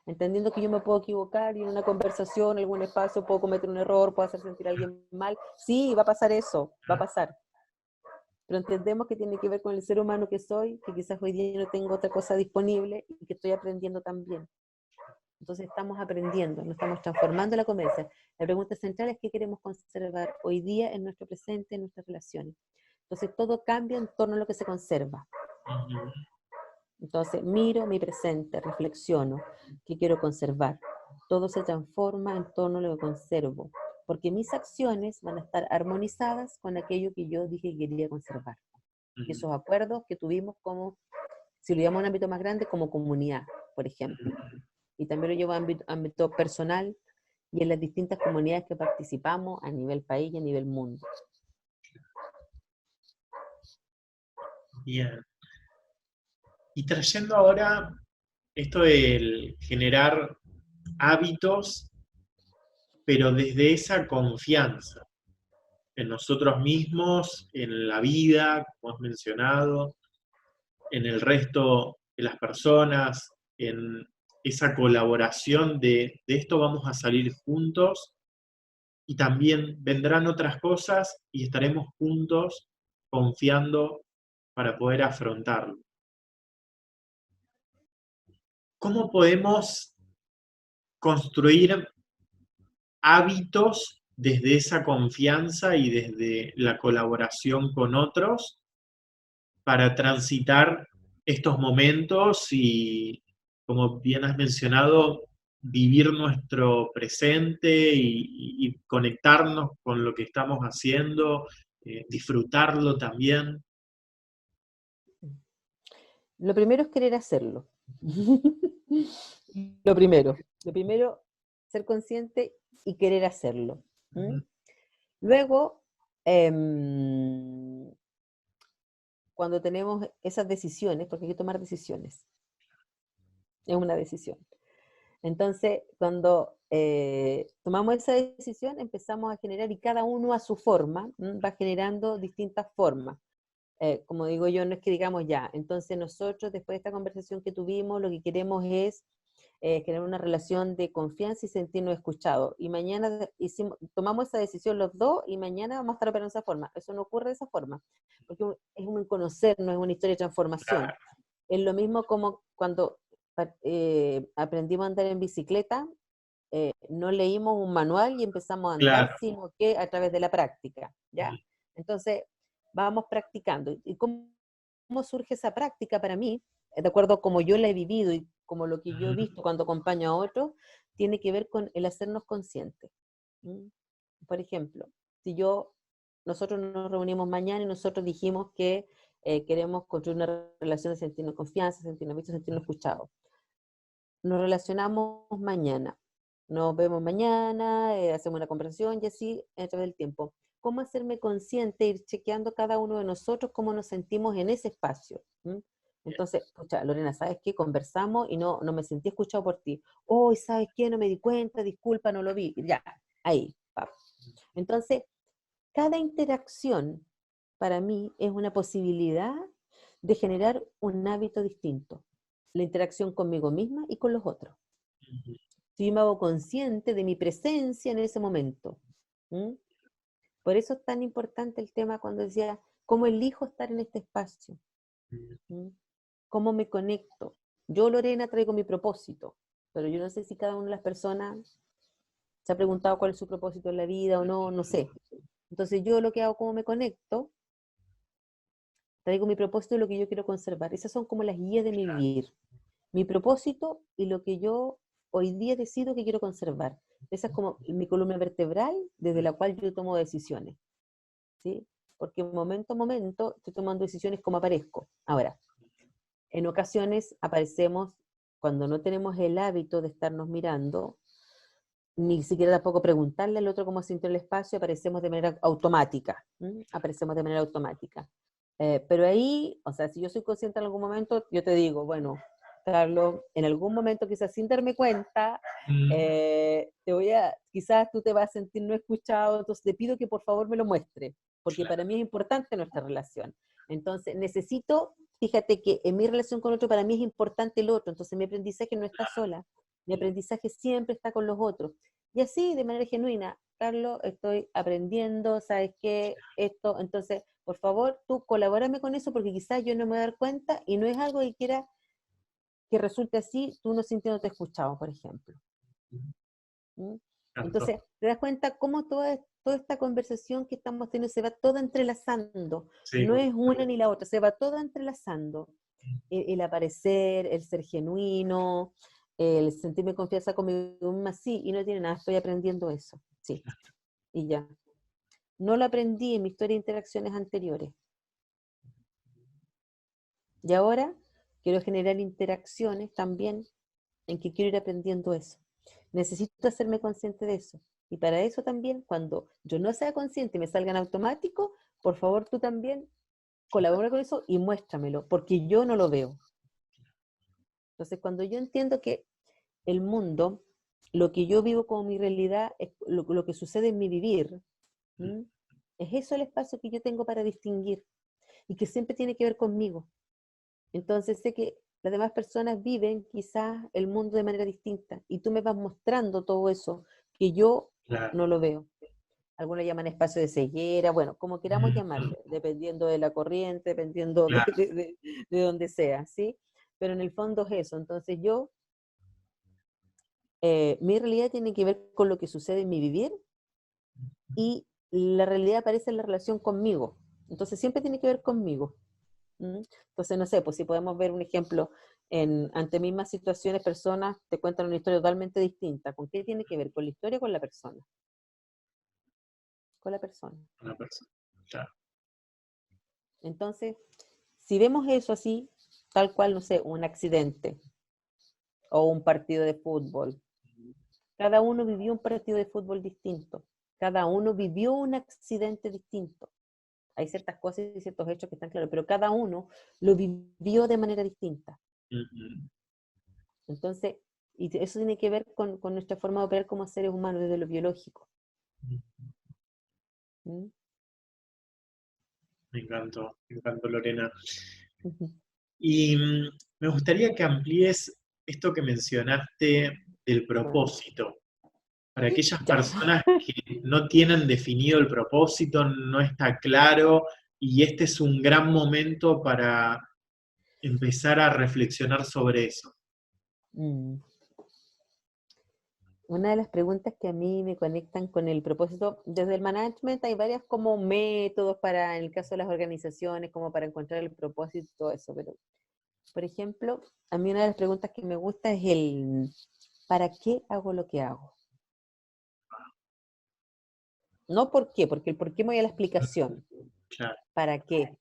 Entendiendo que yo me puedo equivocar y en una conversación, en algún espacio, puedo cometer un error, puedo hacer sentir a alguien mal. Sí, va a pasar eso, va a pasar. Pero entendemos que tiene que ver con el ser humano que soy, que quizás hoy día no tengo otra cosa disponible y que estoy aprendiendo también. Entonces estamos aprendiendo, nos estamos transformando en la conversación. La pregunta central es qué queremos conservar hoy día en nuestro presente, en nuestras relaciones. Entonces todo cambia en torno a lo que se conserva. Entonces miro mi presente, reflexiono, qué quiero conservar. Todo se transforma en torno a lo que conservo, porque mis acciones van a estar armonizadas con aquello que yo dije que quería conservar. Y esos acuerdos que tuvimos como, si lo llevamos a un ámbito más grande, como comunidad, por ejemplo. Y también lo llevo a ámbito personal y en las distintas comunidades que participamos a nivel país y a nivel mundo. Bien. Y trayendo ahora esto de generar hábitos, pero desde esa confianza en nosotros mismos, en la vida, como has mencionado, en el resto de las personas, en esa colaboración de esto vamos a salir juntos. y también vendrán otras cosas y estaremos juntos confiando para poder afrontarlo. ¿Cómo podemos construir hábitos desde esa confianza y desde la colaboración con otros para transitar estos momentos y, como bien has mencionado, vivir nuestro presente y conectarnos con lo que estamos haciendo, disfrutarlo también? Lo primero es querer hacerlo. Lo primero, ser consciente y querer hacerlo. ¿Mm? Luego, cuando tenemos esas decisiones, porque hay que tomar decisiones, es una decisión. Entonces, cuando tomamos esa decisión, empezamos a generar, y cada uno a su forma, va generando distintas formas. Como digo yo, no es que digamos ya, entonces nosotros después de esta conversación que tuvimos, lo que queremos es crear una relación de confianza y sentirnos escuchados. Y mañana tomamos esa decisión los dos y mañana vamos a estar operando de esa forma. Eso no ocurre de esa forma, porque es un conocer, no es una historia de transformación. Es lo mismo como cuando aprendimos a andar en bicicleta, no leímos un manual y empezamos a andar, Claro. sino que a través de la práctica, ¿ya? Entonces, vamos practicando. ¿Y cómo surge esa práctica para mí? De acuerdo a cómo yo la he vivido y como lo que yo he visto cuando acompaño a otros, tiene que ver con el hacernos conscientes. Por ejemplo, si nosotros nos reunimos mañana y nosotros dijimos que queremos construir una relación de sentirnos confianza, sentirnos vistos, sentirnos escuchados. Nos relacionamos mañana, nos vemos mañana, hacemos una conversación y así a través del tiempo. ¿Cómo hacerme consciente, ir chequeando cada uno de nosotros cómo nos sentimos en ese espacio? Entonces, escucha, Lorena, ¿sabes qué? Conversamos y no me sentí escuchado por ti. Hoy, ¿sabes qué? No me di cuenta, disculpa, no lo vi. Ya, ahí, pa. Entonces, cada interacción para mí es una posibilidad de generar un hábito distinto. La interacción conmigo misma y con los otros. Si yo me hago consciente de mi presencia en ese momento. Por eso es tan importante el tema cuando decía, ¿cómo elijo estar en este espacio? ¿Cómo me conecto? Yo, Lorena, traigo mi propósito, pero yo no sé si cada una de las personas se ha preguntado cuál es su propósito en la vida o no, no sé. Entonces yo lo que hago, ¿cómo me conecto? Traigo mi propósito y lo que yo quiero conservar. Esas son como las guías de mi vivir. Mi propósito y lo que yo hoy día decido que quiero conservar. Esa es como mi columna vertebral desde la cual yo tomo decisiones. ¿Sí? Porque momento a momento estoy tomando decisiones como aparezco. Ahora, en ocasiones aparecemos cuando no tenemos el hábito de estarnos mirando, ni siquiera tampoco preguntarle al otro cómo sintió el espacio, aparecemos de manera automática. Aparecemos de manera automática. Pero ahí, o sea, si yo soy consciente en algún momento, yo te digo, bueno, Carlos, en algún momento quizás sin darme cuenta, quizás tú te vas a sentir no escuchado, entonces te pido que por favor me lo muestre, porque para mí es importante nuestra relación. Entonces necesito, fíjate que en mi relación con otro, para mí es importante el otro, entonces mi aprendizaje no está sola, mi aprendizaje siempre está con los otros. Y así, de manera genuina, Carlos, estoy aprendiendo, ¿sabes qué? Esto, entonces, por favor, tú colabórame con eso porque quizás yo no me voy a dar cuenta y no es algo que quiera que resulte así, tú no sintiéndote escuchado, por ejemplo. Entonces, te das cuenta cómo toda esta conversación que estamos teniendo se va toda entrelazando. Sí, No es una ni la otra, se va toda entrelazando. El aparecer, el ser genuino, el sentirme confianza conmigo misma, sí, y no tiene nada, estoy aprendiendo eso, sí, y ya. No lo aprendí en mi historia de interacciones anteriores. Y ahora quiero generar interacciones también en que quiero ir aprendiendo eso. Necesito hacerme consciente de eso. Y para eso también, cuando yo no sea consciente y me salga en automático, por favor tú también colabora con eso y muéstramelo, porque yo no lo veo. Entonces, cuando yo entiendo que el mundo, lo que yo vivo como mi realidad, es lo que sucede en mi vivir, ¿m? Es eso el espacio que yo tengo para distinguir y que siempre tiene que ver conmigo. Entonces sé que las demás personas viven quizás el mundo de manera distinta y tú me vas mostrando todo eso que yo claro. no lo veo. algunos llaman espacio de ceguera, bueno, como queramos llamarle, dependiendo de la corriente, dependiendo Claro. de donde sea, ¿sí? Pero en el fondo es eso. Entonces mi realidad tiene que ver con lo que sucede en mi vivir y la realidad aparece en la relación conmigo. Entonces siempre tiene que ver conmigo. ¿Mm? Entonces, no sé, pues si podemos ver un ejemplo, ante mismas situaciones, personas te cuentan una historia totalmente distinta. ¿Con qué tiene que ver? ¿Con la historia o con la persona? Con la persona. Una persona. Claro. Entonces, si vemos eso así, tal cual, no sé, un accidente o un partido de fútbol, cada uno vivió un partido de fútbol distinto, cada uno vivió un accidente distinto. Hay ciertas cosas y ciertos hechos que están claros, pero cada uno lo vivió de manera distinta. Ujú. Entonces, y eso tiene que ver con nuestra forma de operar como seres humanos desde lo biológico. ¿Mm? Me encantó Lorena. Ujú. Y me gustaría que amplíes esto que mencionaste del Bueno, propósito. Para aquellas ya. personas que no tienen definido el propósito, no está claro, y este es un gran momento para empezar a reflexionar sobre eso. Mm. Una de las preguntas que a mí me conectan con el propósito, desde el management hay varias como métodos para, en el caso de las organizaciones, como para encontrar el propósito y todo eso, pero, por ejemplo, a mí una de las preguntas que me gusta es ¿para qué hago lo que hago? No por qué, porque el por qué me voy a la explicación. Claro. ¿Para qué?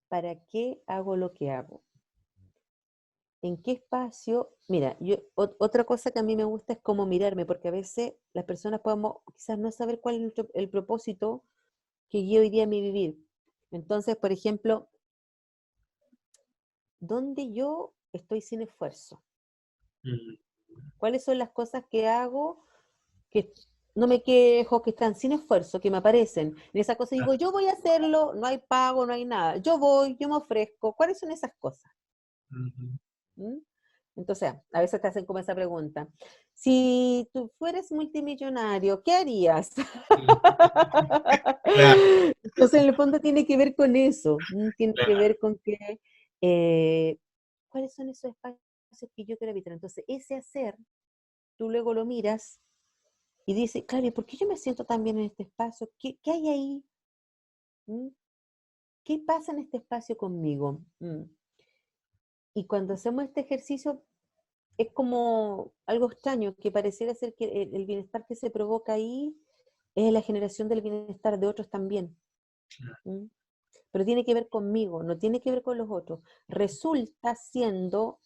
¿Para qué hago lo que hago? ¿En qué espacio? Mira, otra cosa que a mí me gusta es como mirarme, porque a veces las personas podemos quizás no saber cuál es el propósito que guía hoy día mi vivir. Entonces, por ejemplo, ¿dónde yo estoy sin esfuerzo? Mm, ¿Cuáles son las cosas que hago que no me quejo, que están sin esfuerzo, que me aparecen? En esa cosa digo, yo voy a hacerlo, no hay pago, no hay nada. Yo voy, yo me ofrezco. ¿Cuáles son esas cosas? mm, ¿Mm? Entonces, a veces te hacen como esa pregunta. Si tú fueras multimillonario, ¿qué harías? claro, Entonces, en el fondo tiene que ver con eso. Tiene que claro. ver con que, eh, ¿cuáles son esos espacios que yo quiero habitar? Entonces, ese hacer, tú luego lo miras y dices, claro, ¿y por qué yo me siento tan bien en este espacio? ¿Qué hay ahí? ¿Mm? ¿Qué pasa en este espacio conmigo? Y cuando hacemos este ejercicio, es como algo extraño, que pareciera ser que el bienestar que se provoca ahí es la generación del bienestar de otros también. ¿Mm? Pero tiene que ver conmigo, no tiene que ver con los otros. Resulta siendo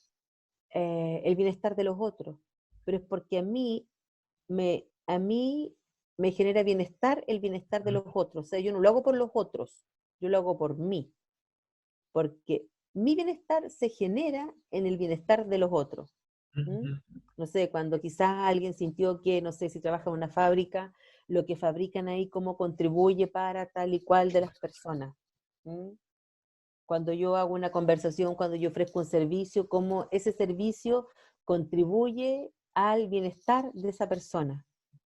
el bienestar de los otros, pero es porque a mí me genera bienestar el bienestar de los otros. O sea, yo no lo hago por los otros, yo lo hago por mí, porque mi bienestar se genera en el bienestar de los otros. ¿Mm? Ujú. No sé, cuando quizás alguien sintió que, no sé, si trabaja en una fábrica, lo que fabrican ahí, cómo contribuye para tal y cual de las personas. ¿Mm? Cuando yo hago una conversación, cuando yo ofrezco un servicio, cómo ese servicio contribuye al bienestar de esa persona.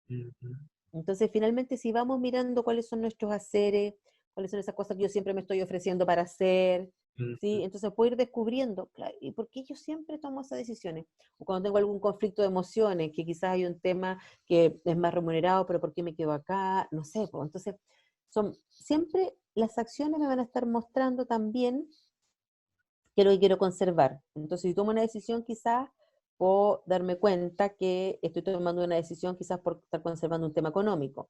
Ujú. Entonces, finalmente, si vamos mirando cuáles son nuestros haceres, cuáles son esas cosas que yo siempre me estoy ofreciendo para hacer, Ujú. ¿sí? Entonces puedo ir descubriendo, claro, ¿y por qué yo siempre tomo esas decisiones? O cuando tengo algún conflicto de emociones, que quizás hay un tema que es más remunerado, pero ¿por qué me quedo acá? No sé, pues entonces, siempre las acciones me van a estar mostrando también qué es lo que quiero conservar. Entonces, si tomo una decisión, quizás puedo darme cuenta que estoy tomando una decisión quizás por estar conservando un tema económico.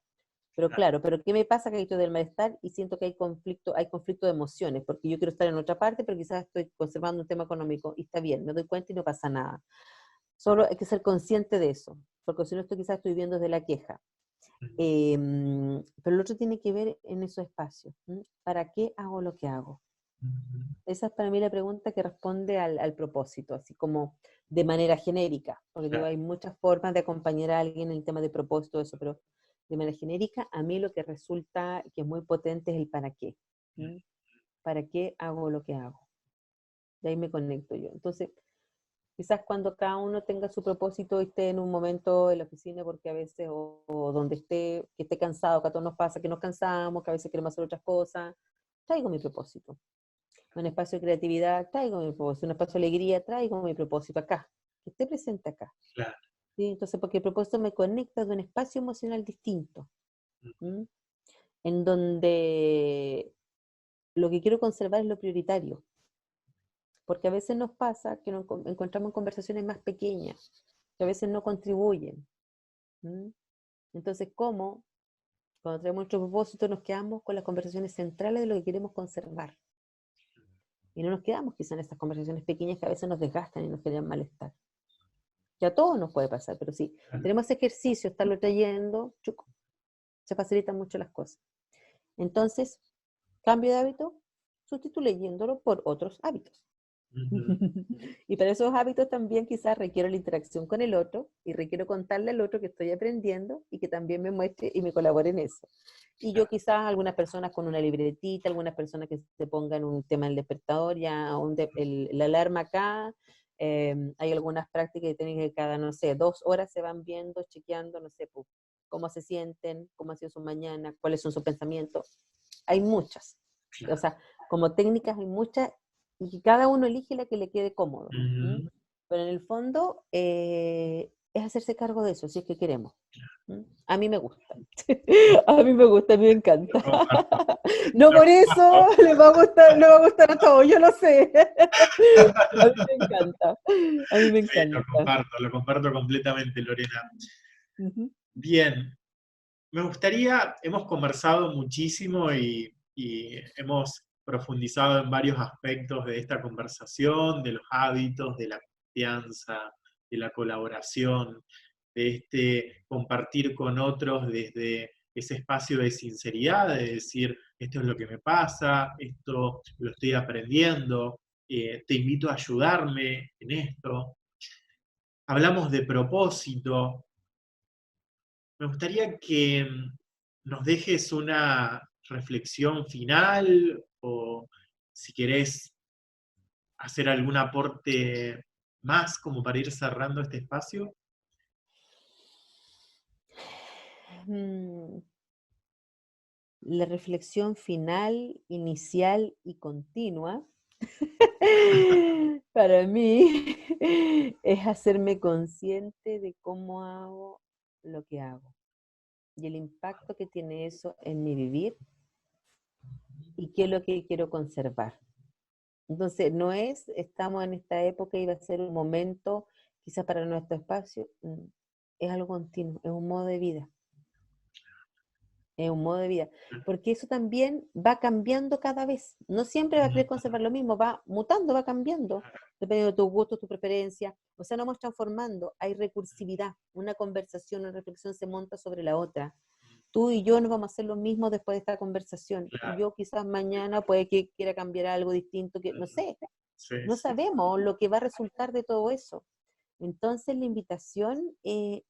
Pero Claro. claro, pero ¿qué me pasa? Que estoy del malestar y siento que hay conflicto de emociones, porque yo quiero estar en otra parte, pero quizás estoy conservando un tema económico y está bien, me doy cuenta y no pasa nada. Solo hay que ser consciente de eso, porque si no, esto quizás estoy viendo desde la queja. Pero el otro tiene que ver en esos espacios. ¿Para qué hago lo que hago? Ujú. Esa es para mí la pregunta que responde al propósito, así como de manera genérica, porque digo, Claro. hay muchas formas de acompañar a alguien en el tema de propósito, eso, pero de manera genérica, a mí lo que resulta que es muy potente es el para qué. Mm, ¿Mm? ¿Para qué hago lo que hago? De ahí me conecto yo. Entonces, Quizás cuando cada uno tenga su propósito y esté en un momento en la oficina, porque a veces, o donde esté, que esté cansado, que a todos nos pasa, que nos cansamos, que a veces queremos hacer otras cosas, traigo mi propósito. Un espacio de creatividad, traigo mi propósito. Un espacio de alegría, traigo mi propósito acá. Que esté presente acá. Claro. ¿Sí? Entonces, porque el propósito me conecta de un espacio emocional distinto. ¿Mm? En donde lo que quiero conservar es lo prioritario. Porque a veces nos pasa que nos encontramos en conversaciones más pequeñas, que a veces no contribuyen. ¿Mm? Entonces, ¿cómo? Cuando traemos nuestro propósito nos quedamos con las conversaciones centrales de lo que queremos conservar. Y no nos quedamos quizás en estas conversaciones pequeñas que a veces nos desgastan y nos crean malestar. Que a todos nos puede pasar, pero sí, tenemos ese ejercicio, estarlo trayendo, chuc, se facilitan mucho las cosas. Entonces, cambio de hábito, sustituyéndolo por otros hábitos. Y para esos hábitos también quizás requiero la interacción con el otro y requiero contarle al otro que estoy aprendiendo y que también me muestre y me colabore en eso. Y yo quizás algunas personas con una libretita, algunas personas que se pongan un tema del despertador, ya la alarma acá. Hay algunas prácticas que tienen que cada, no sé, 2 horas se van viendo, chequeando, no sé, pues, cómo se sienten, cómo ha sido su mañana, cuáles son sus pensamientos. Hay muchas. O sea, como técnicas hay muchas y cada uno elige la que le quede cómodo. ¿Mm? Pero en el fondo es hacerse cargo de eso, si es que queremos. ¿Mm? A mí me gusta. A mí me gusta, a mí me encanta. Lo comparto. No Lo por eso comparto. le va a gustar a todos, yo lo sé. A mí me encanta. A mí me Sí, encanta. lo comparto completamente, Lorena. Ujú. Bien, me gustaría, hemos conversado muchísimo y hemos profundizado en varios aspectos de esta conversación, de los hábitos, de la confianza, de la colaboración, de este compartir con otros desde ese espacio de sinceridad, de decir, esto es lo que me pasa, esto lo estoy aprendiendo, te invito a ayudarme en esto. Hablamos de propósito. Me gustaría que nos dejes una reflexión final o si querés hacer algún aporte más como para ir cerrando este espacio. Mm, La reflexión final, inicial y continua, para mí es hacerme consciente de cómo hago lo que hago y el impacto que tiene eso en mi vivir y qué es lo que quiero conservar. Entonces, no es, estamos en esta época y va a ser un momento, quizás para nuestro espacio, es algo continuo, es un modo de vida. Es un modo de vida, porque eso también va cambiando cada vez. No siempre va a querer conservar lo mismo, va mutando, va cambiando, dependiendo de tus gustos, tu preferencia. O sea, nos vamos transformando, hay recursividad, una conversación, una reflexión se monta sobre la otra. Tú y yo no vamos a hacer lo mismo después de esta conversación. Y yo quizás mañana puede que quiera cambiar algo distinto, que no sé, Sí, no sí. sabemos lo que va a resultar de todo eso. Entonces la invitación es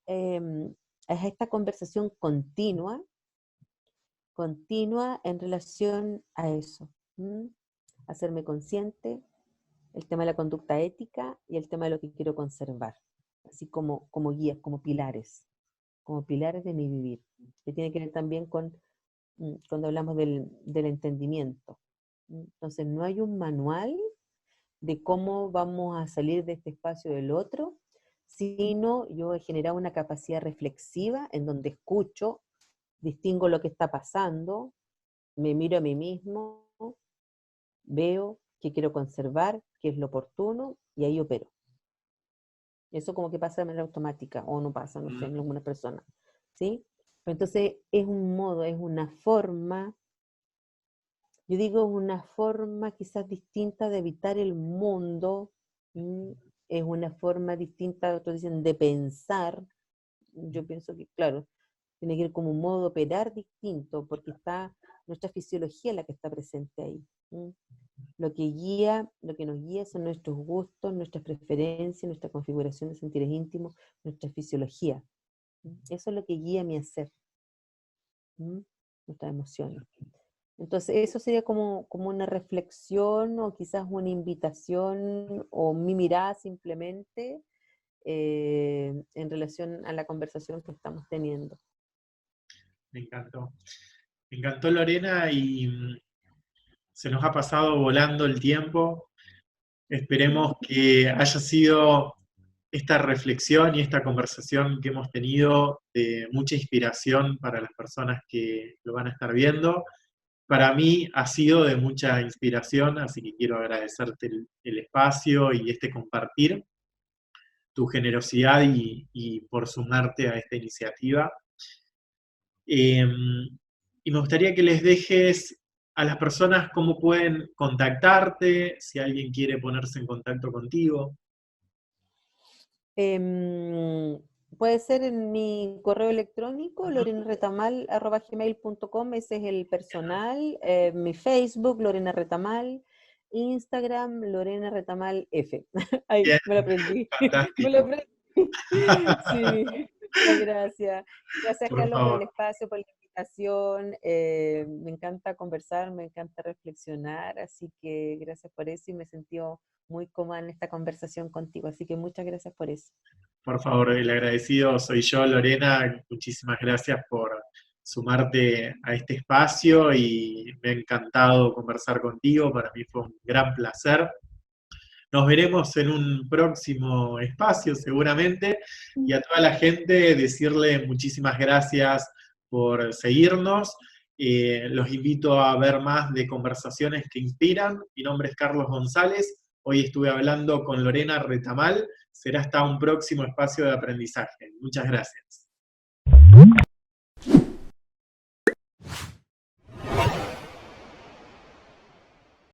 esta conversación continua en relación a eso. ¿Mm? Hacerme consciente, el tema de la conducta ética y el tema de lo que quiero conservar, así como guías, como pilares de mi vivir, que tiene que ver también con cuando hablamos del entendimiento. Entonces, no hay un manual de cómo vamos a salir de este espacio del otro, sino yo he generado una capacidad reflexiva en donde escucho, distingo lo que está pasando, me miro a mí mismo, veo qué quiero conservar, qué es lo oportuno, y ahí opero. Eso como que pasa de manera automática, o no pasa, no sé, en alguna persona, ¿sí? Pero entonces es un modo, es una forma, yo digo una forma quizás distinta de habitar el mundo, ¿m? Es una forma distinta, otros dicen, de pensar. Yo pienso que, claro, tiene que ir como un modo de operar distinto, porque está nuestra fisiología la que está presente ahí. ¿M? Lo que nos guía son nuestros gustos, nuestras preferencias, nuestra configuración de sentires íntimos, nuestra fisiología. Eso es lo que guía mi hacer, nuestras emociones. Entonces, eso sería como una reflexión o quizás una invitación o mi mirada simplemente en relación a la conversación que estamos teniendo. Me encantó. Me encantó, Lorena, y se nos ha pasado volando el tiempo. Esperemos que haya sido esta reflexión y esta conversación que hemos tenido de mucha inspiración para las personas que lo van a estar viendo. Para mí ha sido de mucha inspiración, así que quiero agradecerte el espacio y este compartir, tu generosidad y por sumarte a esta iniciativa. Eh, y me gustaría que les dejes a las personas cómo pueden contactarte, si alguien quiere ponerse en contacto contigo. Em, Puede ser en mi correo electrónico, lorenaretamal@gmail.com, ese es el personal, mi Facebook, Lorena Retamal, Instagram, Lorena Retamal F. Ay, Bien, me lo aprendí. Me lo fantástico. aprendí. Sí, muchas gracias. Gracias, Por Carlos, por favor, el espacio, por la invitación. Me encanta conversar, me encanta reflexionar, así que gracias por eso y me sentí muy cómoda en esta conversación contigo, así que muchas gracias por eso. por favor, el agradecido soy yo, Lorena. Muchísimas gracias por sumarte a este espacio y me ha encantado conversar contigo. Para mí fue un gran placer. Nos veremos en un próximo espacio seguramente y a toda la gente decirle muchísimas gracias por seguirnos. Los invito a ver más de Conversaciones que Inspiran. Mi nombre es Carlos González. Hoy estuve hablando con Lorena Retamal. Será hasta un próximo espacio de aprendizaje. Muchas gracias.